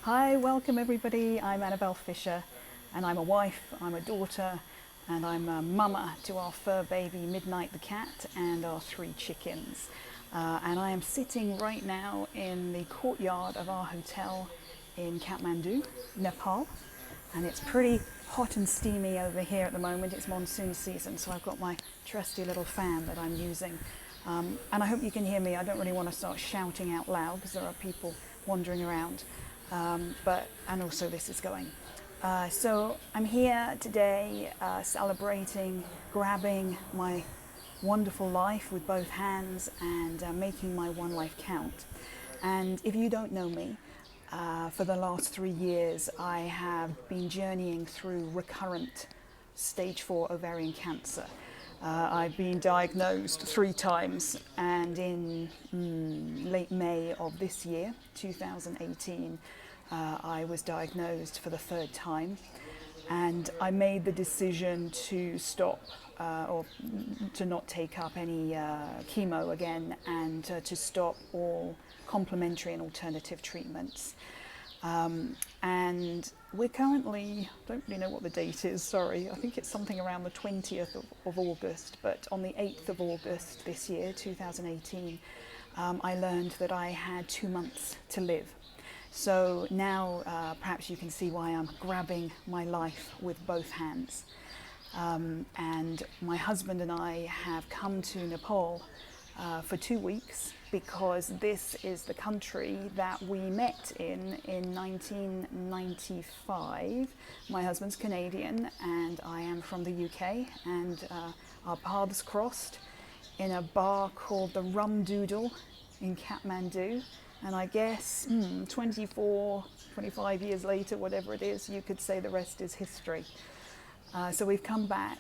Hi, welcome everybody. I'm Annabel Fisher, and I'm a wife, I'm a daughter, and I'm a mama to our fur baby Midnight the cat and our 3 chickens. And I am sitting right now in the courtyard of our hotel in Kathmandu, Nepal. And it's pretty hot and steamy over here at the moment. It's monsoon season, so I've got my trusty little fan that I'm using. And I hope you can hear me. I don't really want to start shouting out loud because there are people wandering around. And also this is going. So I'm here today celebrating, grabbing my wonderful life with both hands and making my one life count. And if you don't know me, for the last 3 years I have been journeying through recurrent stage 4 ovarian cancer. I've been diagnosed 3 times, and in late May of this year, 2018, I was diagnosed for the 3rd time, and I made the decision to stop or to not take up any chemo again, and to stop all complementary and alternative treatments. And we're currently, don't really know what the date is, sorry, I think it's something around the 20th of August, but on the 8th of August this year, 2018, I learned that I had 2 months to live. So now perhaps you can see why I'm grabbing my life with both hands. And my husband and I have come to Nepal for 2 weeks, because this is the country that we met in 1995. My husband's Canadian and I am from the UK, and our paths crossed in a bar called the Rum Doodle in Kathmandu. And I guess 24, 25 years later, whatever it is, you could say the rest is history. So we've come back.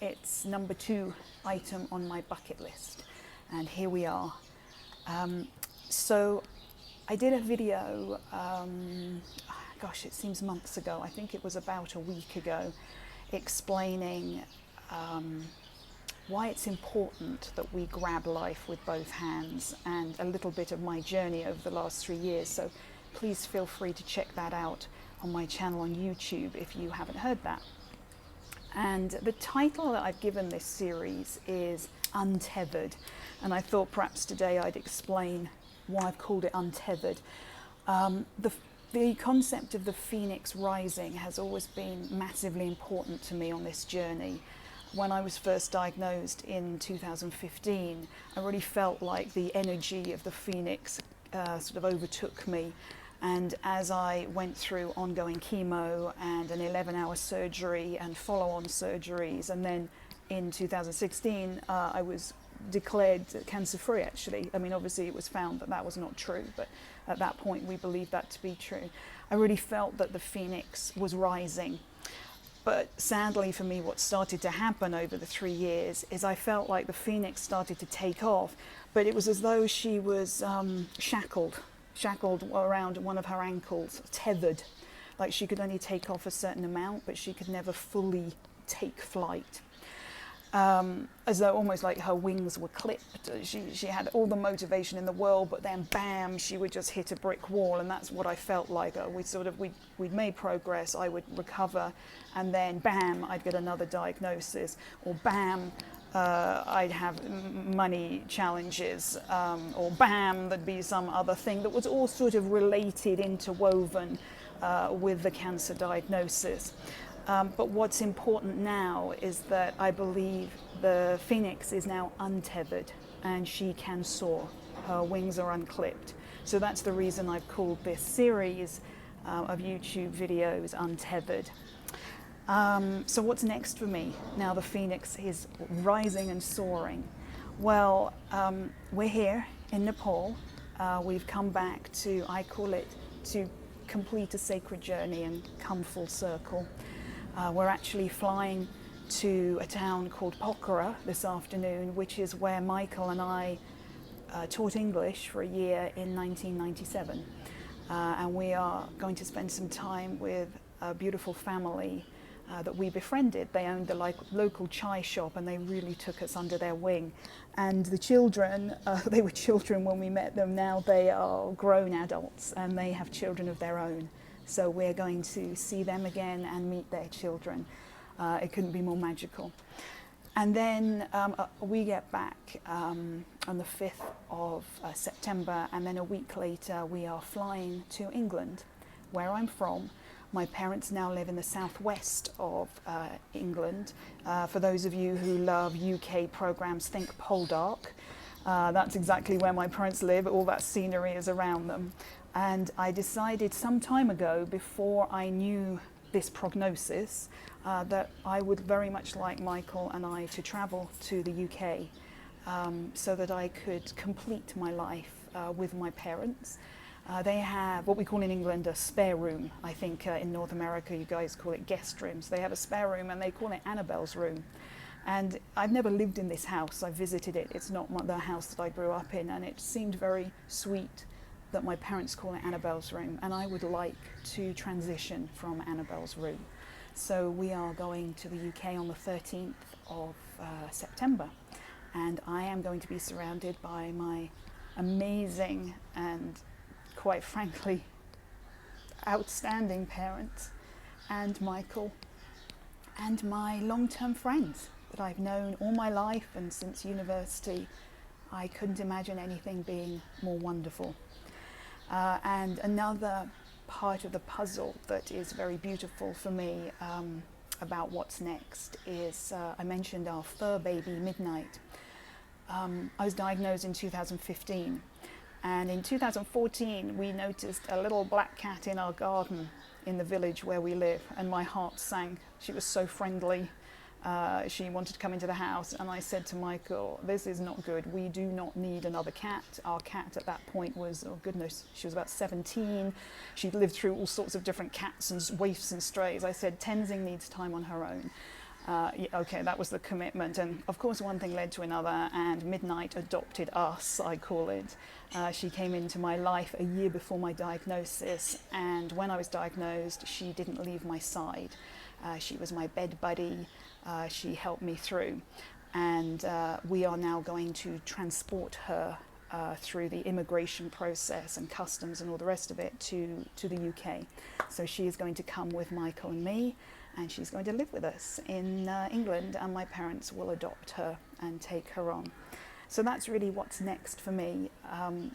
It's number 2 item on my bucket list. And here we are. So I did a video, gosh, it seems months ago, I think it was about a week ago, explaining why it's important that we grab life with both hands, and a little bit of my journey over the last 3 years. So please feel free to check that out on my channel on YouTube if you haven't heard that. And the title that I've given this series is Untethered, and I thought perhaps today I'd explain why I've called it Untethered. The concept of the phoenix rising has always been massively important to me on this journey. When I was first diagnosed in 2015, I really felt like the energy of the phoenix sort of overtook me. And as I went through ongoing chemo and an 11-hour surgery and follow-on surgeries, and then in 2016, I was declared cancer-free, actually. I mean, obviously it was found that that was not true, but at that point we believed that to be true. I really felt that the phoenix was rising. But sadly for me, what started to happen over the 3 years is I felt like the phoenix started to take off, but it was as though she was shackled around one of her ankles, tethered. Like she could only take off a certain amount, but she could never fully take flight. As though almost like her wings were clipped. She had all the motivation in the world, but then bam, she would just hit a brick wall, and that's what I felt like. We'd made progress, I would recover, and then bam, I'd get another diagnosis, or bam, I'd have money challenges, or bam, there'd be some other thing that was all sort of related, interwoven with the cancer diagnosis. But what's important now is that I believe the phoenix is now untethered and she can soar. Her wings are unclipped. So that's the reason I've called this series of YouTube videos Untethered. So what's next for me now the phoenix is rising and soaring? Well, we're here in Nepal. We've come back to, I call it, to complete a sacred journey and come full circle. We're actually flying to a town called Pokhara this afternoon, which is where Michael and I taught English for a year in 1997. And we are going to spend some time with a beautiful family that we befriended. They owned the local chai shop, and they really took us under their wing. And the children, they were children when we met them. Now they are grown adults and they have children of their own. So we're going to see them again and meet their children. It couldn't be more magical. And then we get back on the 5th of September, and then a week later we are flying to England, where I'm from. My parents now live in the southwest of England. For those of you who love UK programs, think Poldark. That's exactly where my parents live. All that scenery is around them. And I decided some time ago, before I knew this prognosis, that I would very much like Michael and I to travel to the UK so that I could complete my life with my parents. They have what we call in England a spare room. I think in North America you guys call it guest rooms. They have a spare room and they call it Annabel's room. And I've never lived in this house. I visited it. It's not the house that I grew up in, and it seemed very sweet that my parents call it Annabel's room, and I would like to transition from Annabel's room. So we are going to the UK on the 13th of September, and I am going to be surrounded by my amazing and, quite frankly, outstanding parents, and Michael, and my long-term friends that I've known all my life and since university. I couldn't imagine anything being more wonderful. And another part of the puzzle that is very beautiful for me about what's next is, I mentioned our fur baby, Midnight. I was diagnosed in 2015, and in 2014 we noticed a little black cat in our garden in the village where we live, and my heart sank. She was so friendly. She wanted to come into the house, and I said to Michael, this is not good. We do not need another cat. Our cat at that point was, oh goodness, she was about 17. She'd lived through all sorts of different cats and waifs and strays. I said, Tenzing needs time on her own. Okay, that was the commitment. And of course, one thing led to another, and Midnight adopted us, I call it. She came into my life a year before my diagnosis, and when I was diagnosed, she didn't leave my side. She was my bed buddy. She helped me through, and we are now going to transport her through the immigration process and customs and all the rest of it to the UK. So she is going to come with Michael and me, and she's going to live with us in England, and my parents will adopt her and take her on. So that's really what's next for me.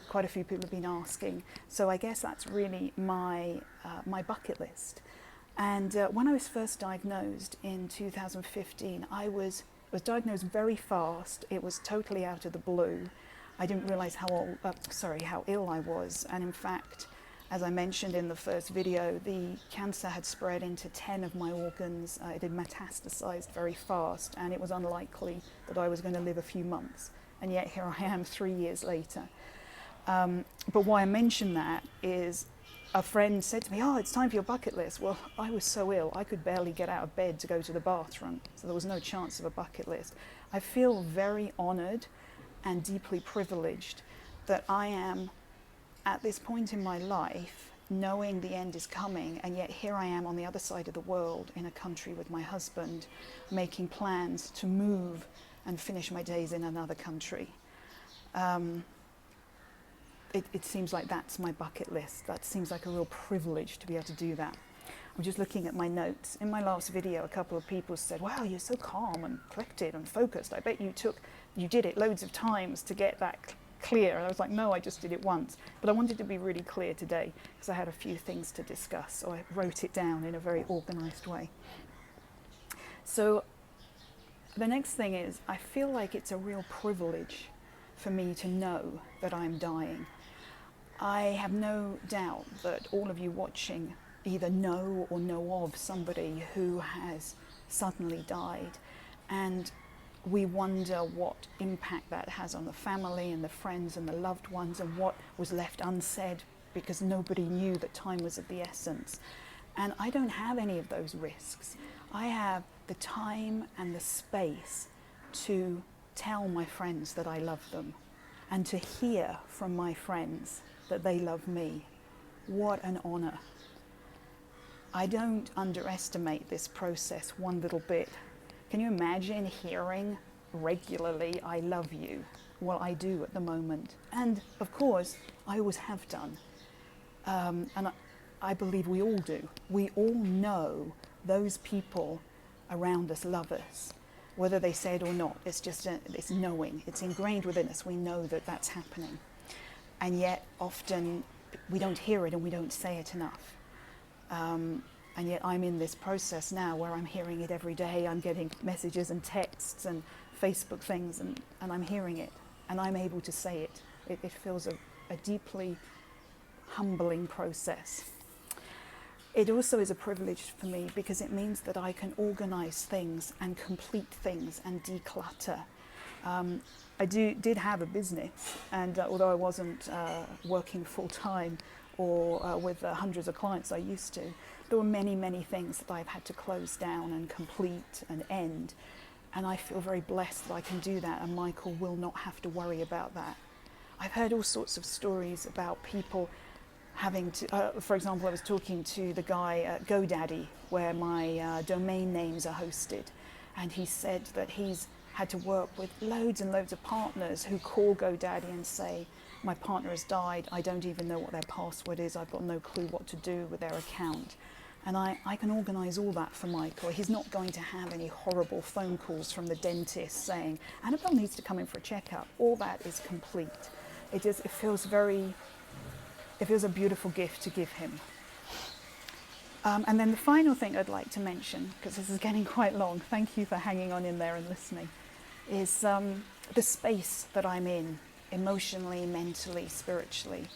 Quite a few people have been asking. So I guess that's really my bucket list. And when I was first diagnosed in 2015, I was diagnosed very fast. It was totally out of the blue. I didn't realize how ill I was. And in fact, as I mentioned in the first video, the cancer had spread into 10 of my organs. It had metastasized very fast, and it was unlikely that I was going to live a few months. And yet here I am 3 years later. But why I mention that is, a friend said to me, oh, it's time for your bucket list. Well, I was so ill, I could barely get out of bed to go to the bathroom, so there was no chance of a bucket list. I feel very honored and deeply privileged that I am at this point in my life, knowing the end is coming, and yet here I am on the other side of the world in a country with my husband, making plans to move and finish my days in another country. It seems like that's my bucket list. That seems like a real privilege to be able to do that. I'm just looking at my notes. In my last video, a couple of people said, wow, you're so calm and collected and focused. I bet you did it loads of times to get that clear. And I was like, no, I just did it once. But I wanted to be really clear today because I had a few things to discuss. So I wrote it down in a very organized way. So the next thing is, I feel like it's a real privilege for me to know that I'm dying. I have no doubt that all of you watching either know or know of somebody who has suddenly died, and we wonder what impact that has on the family and the friends and the loved ones, and what was left unsaid because nobody knew that time was of the essence. And I don't have any of those risks. I have the time and the space to tell my friends that I love them, and to hear from my friends that they love me. What an honor. I don't underestimate this process one little bit. Can you imagine hearing regularly, "I love you"? Well, I do at the moment. And of course, I always have done. And I believe we all do. We all know those people around us love us, whether they say it or not. It's just, it's knowing. It's ingrained within us. We know that that's happening. And yet, often, we don't hear it and we don't say it enough. And yet I'm in this process now where I'm hearing it every day. I'm getting messages and texts and Facebook things, and I'm hearing it. And I'm able to say it. It feels a deeply humbling process. It also is a privilege for me because it means that I can organize things and complete things and declutter. I did have a business, and although I wasn't working full-time or with hundreds of clients I used to, there were many, many things that I've had to close down and complete and end. And I feel very blessed that I can do that, and Michael will not have to worry about that. I've heard all sorts of stories about people having to, for example, I was talking to the guy at GoDaddy, where my domain names are hosted, and he said that he's had to work with loads and loads of partners who call GoDaddy and say, "My partner has died, I don't even know what their password is, I've got no clue what to do with their account." And I can organise all that for Michael. He's not going to have any horrible phone calls from the dentist saying, "Annabel needs to come in for a checkup." All that is complete. It feels a beautiful gift to give him. And then the final thing I'd like to mention, because this is getting quite long, thank you for hanging on in there and listening, is the space that I'm in, emotionally, mentally, spiritually.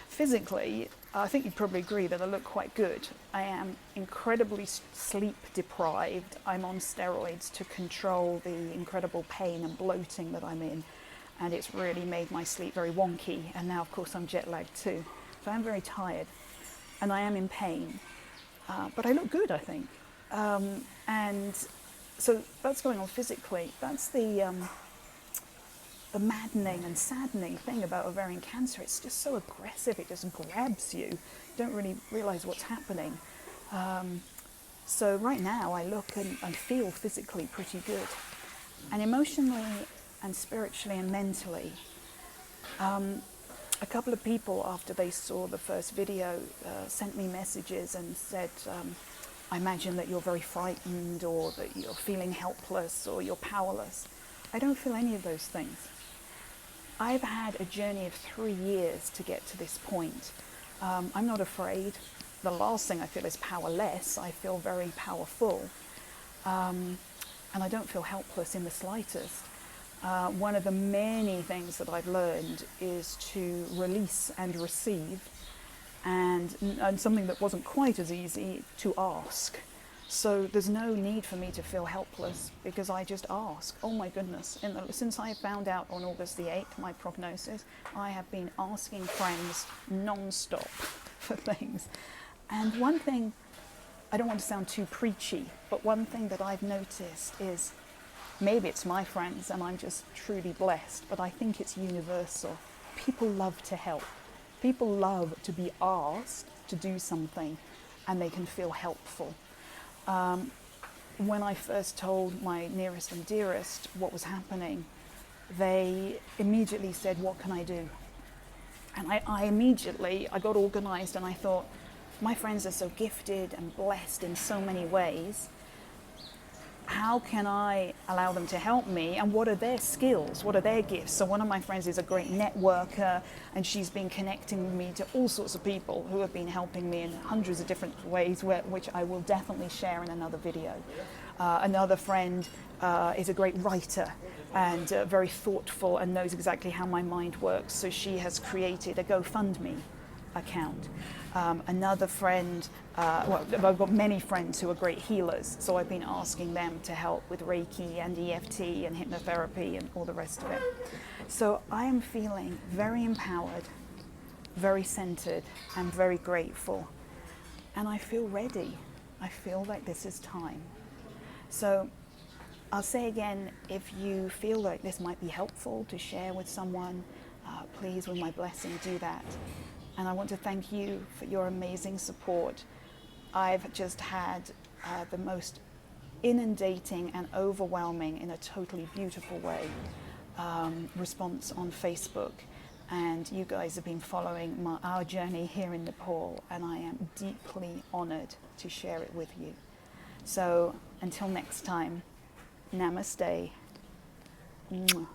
Physically, I think you'd probably agree that I look quite good. I am incredibly sleep deprived. I'm on steroids to control the incredible pain and bloating that I'm in, and it's really made my sleep very wonky, and now of course I'm jet lagged too. So I'm very tired, and I am in pain, but I look good, I think. And so that's going on physically. That's the maddening and saddening thing about ovarian cancer. It's just so aggressive, it just grabs you. You don't really realise what's happening. So right now I look and I feel physically pretty good. And emotionally and spiritually and mentally, a couple of people after they saw the first video sent me messages and said, "I imagine that you're very frightened, or that you're feeling helpless, or you're powerless." I don't feel any of those things. I've had a journey of 3 years to get to this point. I'm not afraid. The last thing I feel is powerless. I feel very powerful. And I don't feel helpless in the slightest. One of the many things that I've learned is to release and receive, and something that wasn't quite as easy, to ask. So there's no need for me to feel helpless because I just ask. Oh my goodness, since I found out on August the 8th my prognosis, I have been asking friends non-stop for things. And one thing, I don't want to sound too preachy, but one thing that I've noticed is, maybe it's my friends and I'm just truly blessed, but I think it's universal. People love to help. People love to be asked to do something and they can feel helpful. When I first told my nearest and dearest what was happening, they immediately said, "What can I do?" And I got organised, and I thought, my friends are so gifted and blessed in so many ways. How can I allow them to help me, and what are their skills, what are their gifts? So one of my friends is a great networker, and she's been connecting me to all sorts of people who have been helping me in hundreds of different ways, which I will definitely share in another video. Another friend is a great writer and very thoughtful and knows exactly how my mind works, so she has created a GoFundMe account. Another friend, I've got many friends who are great healers, so I've been asking them to help with Reiki and EFT and hypnotherapy and all the rest of it. So I am feeling very empowered, very centered, and very grateful. And I feel ready. I feel like this is time. So I'll say again, if you feel like this might be helpful to share with someone, please, with my blessing, do that. And I want to thank you for your amazing support. I've just had the most inundating and overwhelming, in a totally beautiful way, response on Facebook. And you guys have been following our journey here in Nepal, and I am deeply honored to share it with you. So until next time, namaste. Mwah.